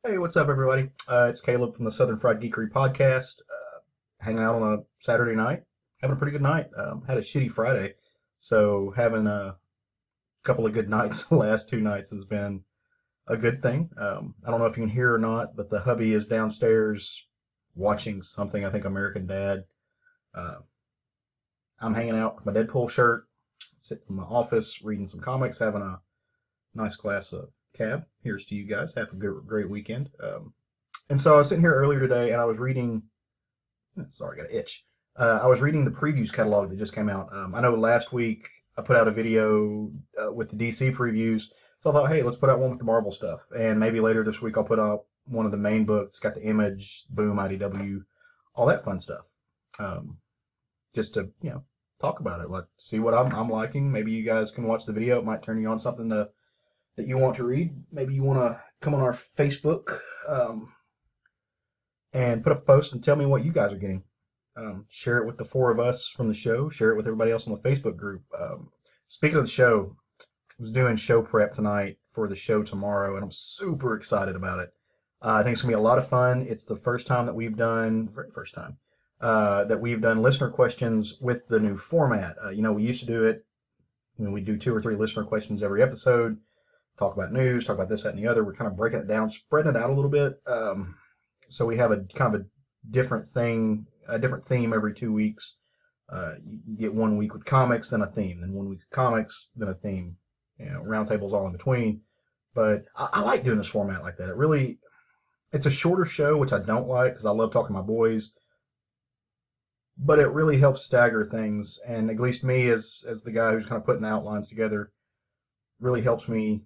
Hey, what's up, everybody? It's Caleb from the Southern Fried Geekery podcast. Hanging out on a Saturday night, having a pretty good night. Had a shitty Friday, so having a couple of good nights the last 2 nights has been a good thing. I don't know if you can hear or not, but the hubby is downstairs watching something. I think American Dad. Uh, I'm hanging out with my Deadpool shirt, sitting in my office, reading some comics, having a nice glass of cab. Here's to you guys. Have a great weekend. And so I was sitting here earlier today and I was reading. Sorry, I got an itch. I was reading the previews catalog that just came out. I know last week I put out a video with the DC previews. So I thought, hey, let's put out one with the Marvel stuff. And maybe later this week I'll put out one of the main books, got the Image, Boom, IDW, all that fun stuff. Um, just to, talk about it. Like, see what I'm liking. Maybe you guys can watch the video. It might turn you on something that you want to read. Maybe you want to come on our Facebook and put up a post and tell me what you guys are getting. Share it with the four of us from the show. Share it with everybody else on the Facebook group. Speaking of the show, I was doing show prep tonight for the show tomorrow, and I'm super excited about it. I think it's gonna be a lot of fun. It's the first time that we've done, very first time, that we've done listener questions with the new format. We used to do it when we do 2 or 3 listener questions every episode, talk about news, talk about this, that, and the other. We're kind of breaking it down, spreading it out a little bit. So we have a kind of a different thing, a different theme every 2 weeks. You get 1 week with comics, then a theme, then 1 week with comics, then a theme. Roundtables all in between. But I like doing this format like that. It's a shorter show, which I don't like because I love talking to my boys. But it really helps stagger things, and at least me as the guy who's kind of putting the outlines together, really helps me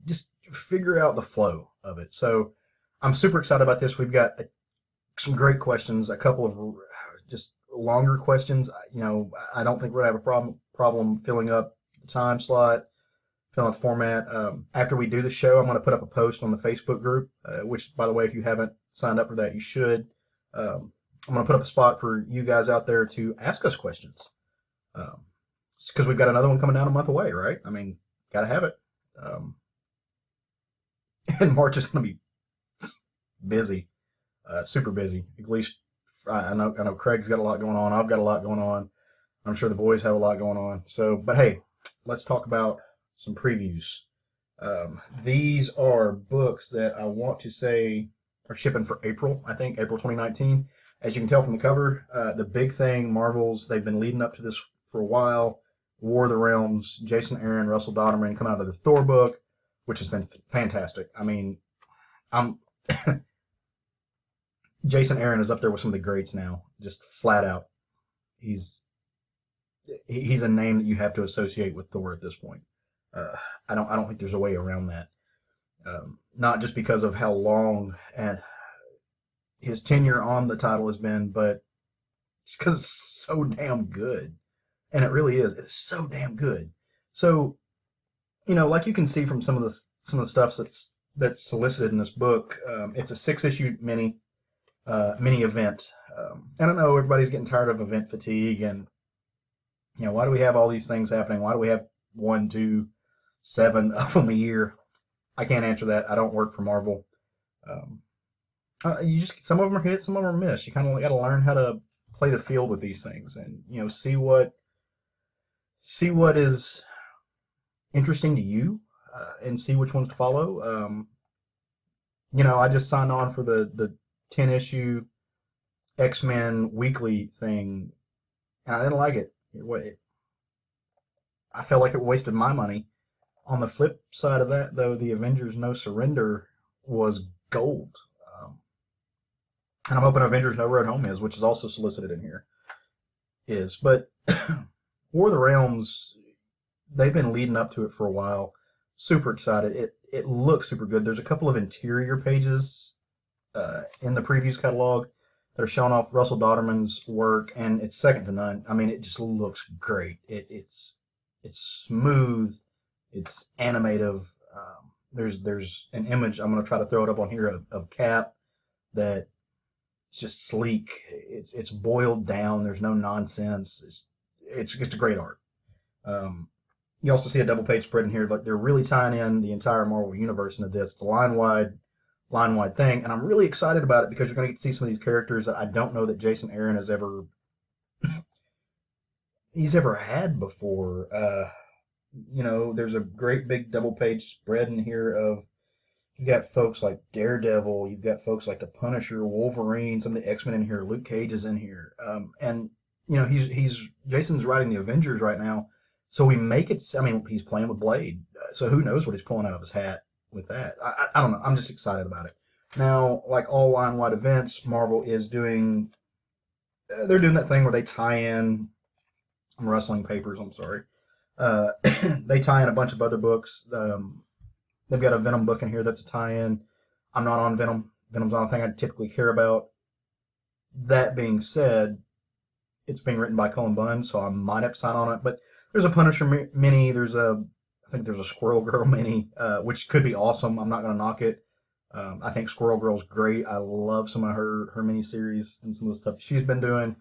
just figure out the flow of it. So I'm super excited about this. We've got some great questions, a couple of just longer questions. I don't think we're gonna have a problem filling up the time slot, filling out the format. After we do the show, I'm going to put up a post on the Facebook group, which, by the way, if you haven't signed up for that, you should. I'm going to put up a spot for you guys out there to ask us questions, because we've got another one coming down a month away, right? I mean, got to have it. Um, and March is going to be busy, super busy. At least I know Craig's got a lot going on. I've got a lot going on. I'm sure the boys have a lot going on. So, but hey, let's talk about some previews. These are books that I want to say are shipping for April, I think, April 2019. As you can tell from the cover, the big thing, Marvel's, they've been leading up to this for a while. War of the Realms, Jason Aaron, Russell Dodderman come out of the Thor book, which has been fantastic. I mean, I'm Jason Aaron is up there with some of the greats now, just flat out. He's he's a name that you have to associate with Thor at this point. Uh, I don't think there's a way around that. Not just because of how long and his tenure on the title has been, but it's because it's so damn good, and it really is. It's so damn good. So like you can see from some of the stuff that's solicited in this book, it's a 6 issue mini event. And I know everybody's getting tired of event fatigue, and why do we have all these things happening? Why do we have 1, 2, 7 of them a year? I can't answer that. I don't work for Marvel. Um, you just some of them are hits, some of them are miss. You kind of got to learn how to play the field with these things, and see what is interesting to you, and see which ones to follow. I just signed on for the 10 issue X-Men weekly thing, and I didn't like it. I felt like it wasted my money. On the flip side of that, though, the Avengers No Surrender was gold. Um, and I'm hoping Avengers No Road Home is, which is also solicited in here, is. But War of the Realms, they've been leading up to it for a while. Super excited. It looks super good. There's a couple of interior pages in the previews catalog that are showing off Russell Dodderman's work, and it's second to none. I mean, it just looks great. It's smooth. It's animative. There's an image. I'm going to try to throw it up on here of Cap that it's just sleek. It's boiled down. There's no nonsense. It's great art. Um, You also see a double page spread in here. Like they're really tying in the entire Marvel universe into this. It's a line wide thing, and I'm really excited about it because you're going to get to see some of these characters that I don't know that Jason Aaron has ever had before. There's a great big double page spread in here of you've got folks like Daredevil, you've got folks like the Punisher, Wolverine, some of the X-Men in here, Luke Cage is in here, and he's Jason's writing the Avengers right now, so we make it. I mean, he's playing with Blade, so who knows what he's pulling out of his hat with that? I don't know. I'm just excited about it. Now, like all line wide events, Marvel is doing. They're doing that thing where they tie in. I'm rustling papers. I'm sorry. They tie in a bunch of other books. They've got a Venom book in here that's a tie-in. I'm not on Venom. Venom's not a thing I typically care about. That being said, it's being written by Cullen Bunn, so I might have to sign on it. But there's a Punisher mini. I think there's a Squirrel Girl mini, which could be awesome. I'm not going to knock it. I think Squirrel Girl's great. I love some of her miniseries and some of the stuff she's been doing.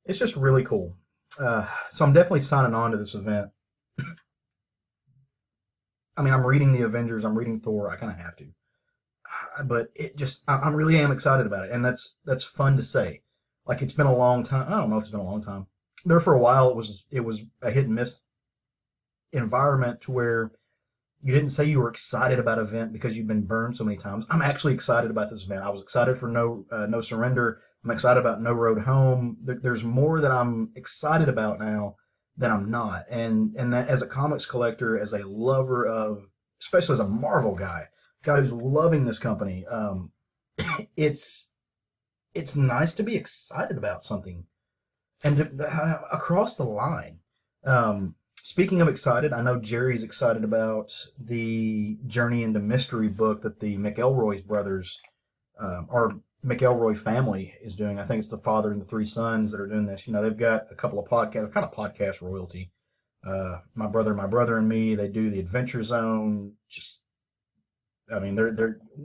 It's just really cool. So I'm definitely signing on to this event. I mean, I'm reading the Avengers, I'm reading Thor, I kind of have to. But I really am excited about it, and that's fun to say. Like, it's been a long time. I don't know if it's been a long time. There for a while, it was a hit and miss environment to where you didn't say you were excited about an event because you've been burned so many times. I'm actually excited about this event. I was excited for No Surrender. I'm excited about No Road Home. There's more that I'm excited about now than I'm not. And that as a comics collector, as a lover of, especially as a Marvel guy who's loving this company, it's nice to be excited about something and across the line. Speaking of excited, I know Jerry's excited about the Journey into Mystery book that the McElroy brothers, or McElroy family is doing. I think it's the father and the three sons that are doing this. They've got a couple of podcasts, kind of podcast royalty. My brother and me, they do the Adventure Zone. I mean,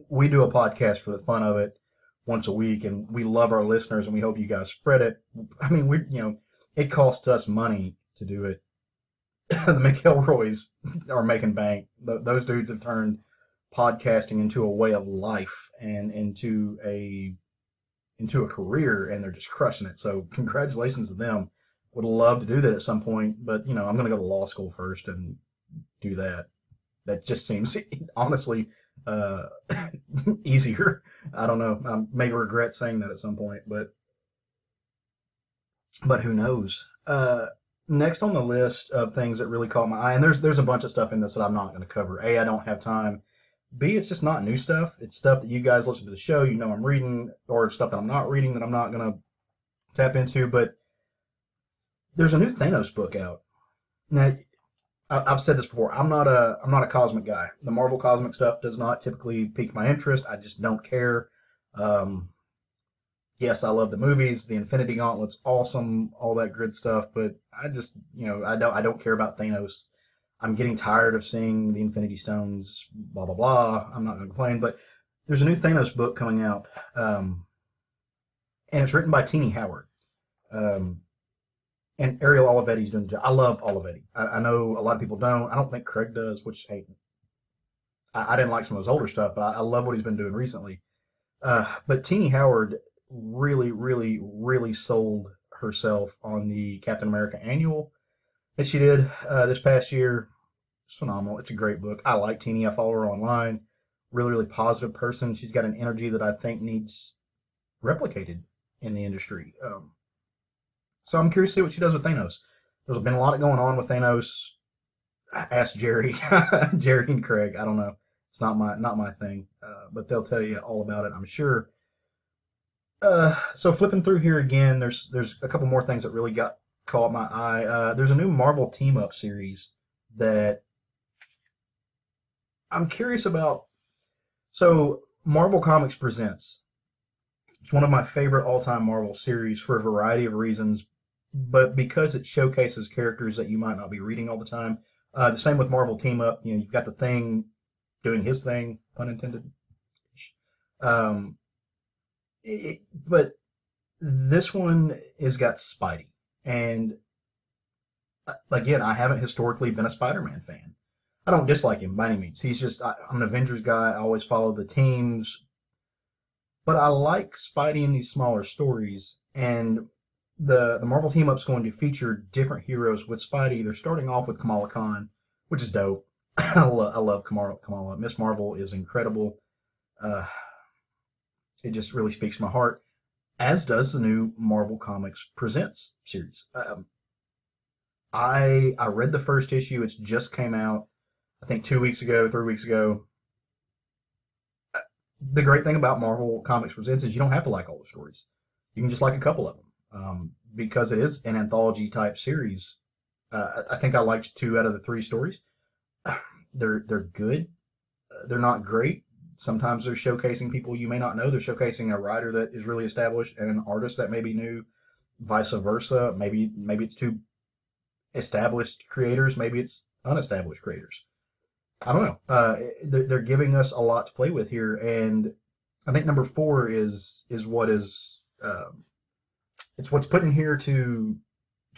we do a podcast for the fun of it once a week, and we love our listeners, and we hope you guys spread it. I mean, it costs us money to do it. The McElroys are making bank. Those dudes have turned podcasting into a way of life and into a career, and they're just crushing it. So congratulations to them. Would love to do that at some point, but I'm going to go to law school first and do that. That just seems honestly easier. I don't know. I may regret saying that at some point, but who knows? Next on the list of things that really caught my eye, and there's a bunch of stuff in this that I'm not going to cover. A, I don't have time. B, it's just not new stuff. It's stuff that you guys listen to the show, I'm reading, or stuff that I'm not reading that I'm not going to tap into. But there's a new Thanos book out. Now, I've said this before. I'm not a cosmic guy. The Marvel cosmic stuff does not typically pique my interest. I just don't care. Yes, I love the movies. The Infinity Gauntlet's awesome, all that good stuff. But I just, I don't care about Thanos. I'm getting tired of seeing the Infinity Stones, blah, blah, blah. I'm not going to complain. But there's a new Thanos book coming out. And it's written by Tini Howard. And Ariel Olivetti's doing the job. I love Olivetti. I know a lot of people don't. I don't think Craig does, which, hey, I didn't like some of his older stuff, but I love what he's been doing recently. But Tini Howard really, really, really sold herself on the Captain America annual that she did this past year. It's phenomenal. It's a great book. I like Tini. I follow her online. Really, really positive person. She's got an energy that I think needs replicated in the industry. So I'm curious to see what she does with Thanos. There's been a lot going on with Thanos. Ask Jerry, Jerry and Craig. I don't know. It's not my thing, but they'll tell you all about it, I'm sure. So flipping through here again, there's a couple more things that really caught my eye. There's a new Marvel Team Up series that I'm curious about. So Marvel Comics Presents. It's one of my favorite all-time Marvel series for a variety of reasons, but because it showcases characters that you might not be reading all the time. The same with Marvel Team Up. You've got the Thing doing his thing, pun intended. But this one has got Spidey, and Again, I haven't historically been a Spider-Man fan. I don't dislike him by any means. He's just I'm an Avengers guy. I always follow the teams, but I like Spidey in these smaller stories. And the Marvel team up's going to feature different heroes with Spidey. They're starting off with Kamala Khan, which is dope. I love Kamala. Miss Marvel is incredible. Uh, it just really speaks to my heart, as does the new Marvel Comics Presents series. I read the first issue. It's just came out, I think 2 weeks ago, 3 weeks ago. The great thing about Marvel Comics Presents is you don't have to like all the stories. You can just like a couple of them, because it is an anthology type series. I think I liked 2 out of the 3 stories. They're good. They're not great. Sometimes they're showcasing people you may not know. They're showcasing a writer that is really established and an artist that may be new. Vice versa. Maybe it's two established creators. Maybe it's unestablished creators. I don't know. They're giving us a lot to play with here, and I think number 4 is what is it's what's put in here to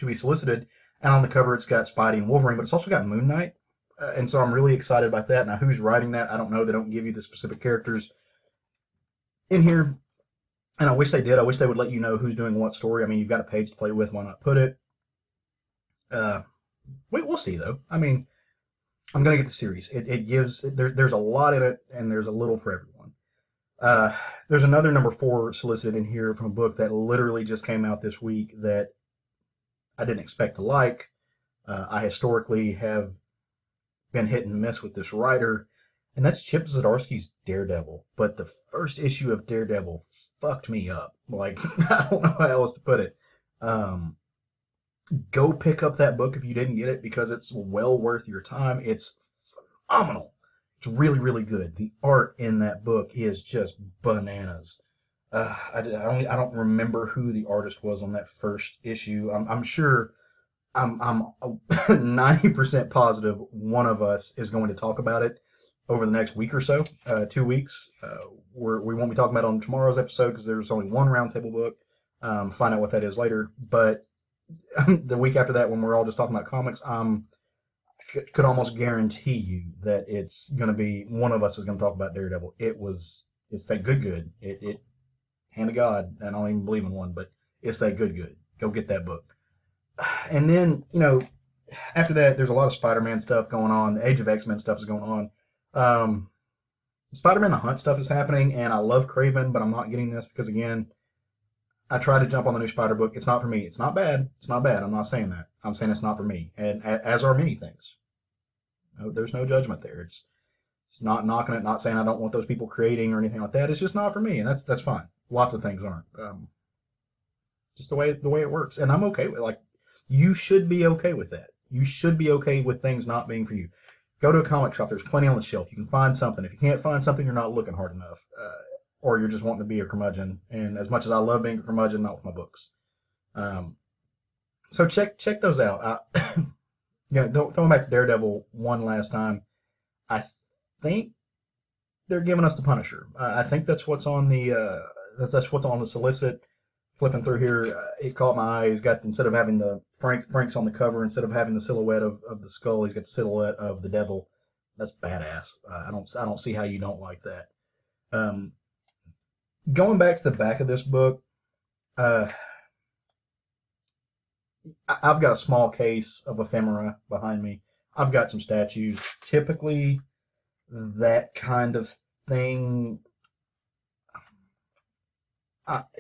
be solicited. And on the cover, it's got Spidey and Wolverine, but it's also got Moon Knight. And so I'm really excited about that. Now, who's writing that? I don't know. They don't give you the specific characters in here, and I wish they did. I wish they would let you know who's doing what story. I mean, you've got a page to play with. Why not put it? Uh, we'll see though. I mean, I'm gonna get the series. It gives there's a lot in it, and there's a little for everyone. Uh, there's another number 4 solicited in here from a book that literally just came out this week that I didn't expect to like. I historically have been hit and miss with this writer, and that's Chip Zdarsky's Daredevil. But the first issue of Daredevil fucked me up. Like, I don't know how else to put it. Um, Go pick up that book if you didn't get it, because it's well worth your time. It's phenomenal. It's really, really good. The art in that book is just bananas. I don't remember who the artist was on that first issue. I'm sure. I'm 90% positive one of us is going to talk about it over the next week or so, 2 weeks. We won't be talking about it on tomorrow's episode because there's only one roundtable book. Find out what that is later. But the week after that, when we're all just talking about comics, could almost guarantee you that it's going to be one of us is going to talk about Daredevil. It's that good. It hand of God, and I don't even believe in one, but it's that good. Go get that book. And then, after that, there's a lot of Spider-Man stuff going on. The Age of X-Men stuff is going on. Spider-Man The Hunt stuff is happening, and I love Craven, but I'm not getting this because, again, I tried to jump on the new Spider book. It's not for me. It's not bad. It's not bad. I'm not saying that. I'm saying it's not for me, and as are many things. There's no judgment there. It's not knocking it, not saying I don't want those people creating or anything like that. It's just not for me, and that's fine. Lots of things aren't. Just the way it works, and I'm okay with like. You should be okay with that. You should be okay with things not being for you. Go to a comic shop. There's plenty on the shelf. You can find something. If you can't find something, you're not looking hard enough, or you're just wanting to be a curmudgeon. And as much as I love being a curmudgeon, not with my books. So check those out. Going back to Daredevil one last time. I think they're giving us the Punisher. I think that's what's on that's what's on the solicit. Flipping through here, it caught my eye. He's got, instead of having the Frank's on the cover, instead of having the silhouette of the skull, he's got the silhouette of the devil. That's badass. I don't see how you don't like that. Going back to the back of this book, I've got a small case of ephemera behind me. I've got some statues. Typically, that kind of thing.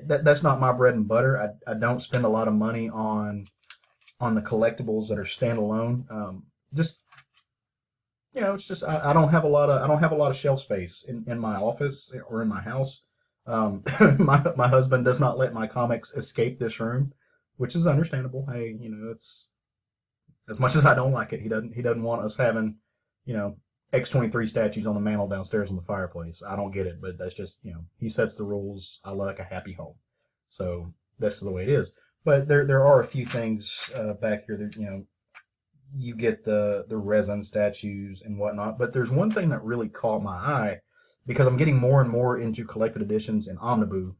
That's not my bread and butter. I don't spend a lot of money on the collectibles that are standalone. Just it's just I don't have a lot of shelf space in my office or in my house. My husband does not let my comics escape this room, which is understandable. Hey, it's as much as I don't like it, he doesn't want us having X-23 statues on the mantle downstairs on the fireplace. I don't get it, but that's just, he sets the rules. I like a happy home. So that's the way it is. But there are a few things back here that, you get the resin statues and whatnot. But there's one thing that really caught my eye because I'm getting more and more into collected editions and Omniboo.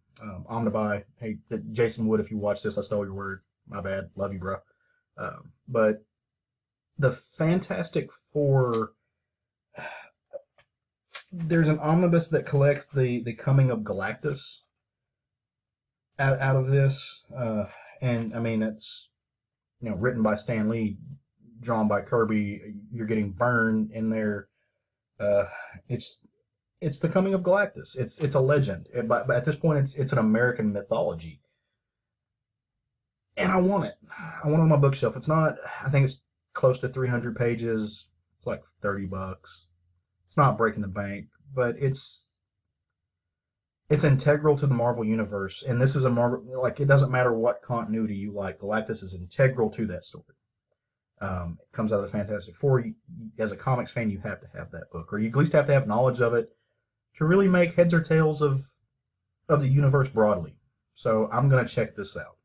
Omnibuy. Hey, Jason Wood, if you watch this, I stole your word. My bad. Love you, bro. But the Fantastic Four. There's an omnibus that collects the coming of Galactus out of this, and I mean it's written by Stan Lee, drawn by Kirby. You're getting Byrne in there. Uh, it's it's the coming of Galactus. It's a legend, but at this point it's an American mythology, and I want it. I want it on my bookshelf. It's not. I think it's close to 300 pages. It's like $30. It's not breaking the bank, but it's integral to the Marvel universe, and this is a Marvel. Like it doesn't matter what continuity you like. Galactus is integral to that story. It comes out of the Fantastic Four. As a comics fan, you have to have that book, or you at least have to have knowledge of it to really make heads or tails of the universe broadly. So I'm gonna check this out.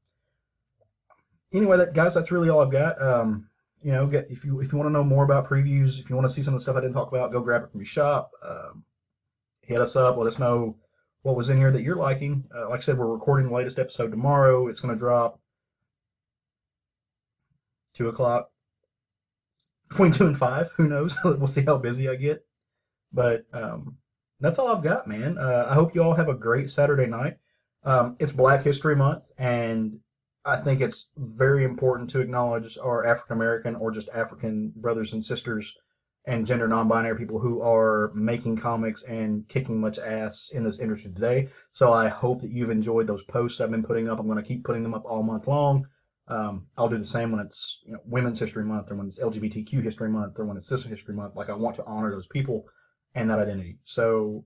Anyway, guys, that's really all I've got. If you want to know more about previews, if you want to see some of the stuff I didn't talk about, go grab it from your shop. Hit us up. Let us know what was in here that you're liking. Like I said, we're recording the latest episode tomorrow. It's going to drop 2 o'clock, between 2 and 5. Who knows? We'll see how busy I get. But that's all I've got, man. I hope you all have a great Saturday night. It's Black History Month, and I think it's very important to acknowledge our African American or just African brothers and sisters and gender non-binary people who are making comics and kicking much ass in this industry today. So I hope that you've enjoyed those posts I've been putting up. I'm going to keep putting them up all month long. I'll do the same when it's Women's History Month, or when it's LGBTQ History Month, or when it's Sister History Month. Like, I want to honor those people and that identity. So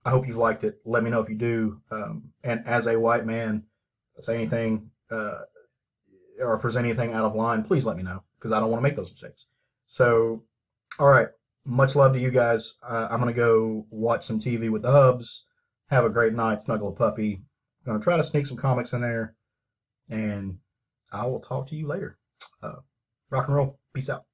I hope you've liked it. Let me know if you do. And as a white man, say anything or present anything out of line, please let me know, because I don't want to make those mistakes. So, all right. Much love to you guys. I'm going to go watch some TV with the Hubs. Have a great night. Snuggle a puppy. I'm going to try to sneak some comics in there. And I will talk to you later. Rock and roll. Peace out.